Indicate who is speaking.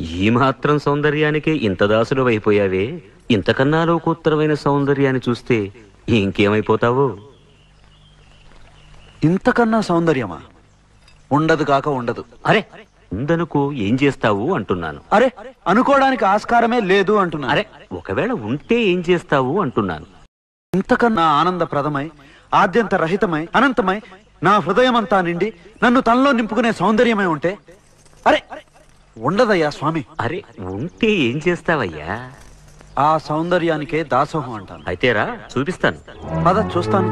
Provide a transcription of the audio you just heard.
Speaker 1: ఈ మాత్రం సౌందర్యానికే ఇంత దాసుడు అయిపోయావే, ఇంతకన్నా లోకోత్తరమైన సౌందర్యాన్ని చూస్తే ఇంకేమైపోతావో.
Speaker 2: ఇంతకన్నా సౌందర్యమా? ఉండదు కాక ఉండదు.
Speaker 1: అరే ఉందనుకో ఏం చేస్తావు అంటున్నాను.
Speaker 2: అరే అనుకోవడానికి ఆస్కారమే లేదు అంటున్నా.
Speaker 1: అరే ఒకవేళ ఉంటే ఏం చేస్తావు అంటున్నాను.
Speaker 2: ఇంతకన్నా ఆనందప్రదమై, ఆద్యంత రహితమై, అనంతమై, నా హృదయమంతా నిండి నన్ను తనలో నింపుకునే సౌందర్యమై ఉంటే అరే ఉండదయ్యా స్వామి.
Speaker 1: అరే ఉంటే ఏం చేస్తావయ్యా?
Speaker 2: ఆ సౌందర్యానికే దాసోహం అంటాను.
Speaker 1: అయితేరా చూపిస్తాను.
Speaker 2: పద చూస్తాను.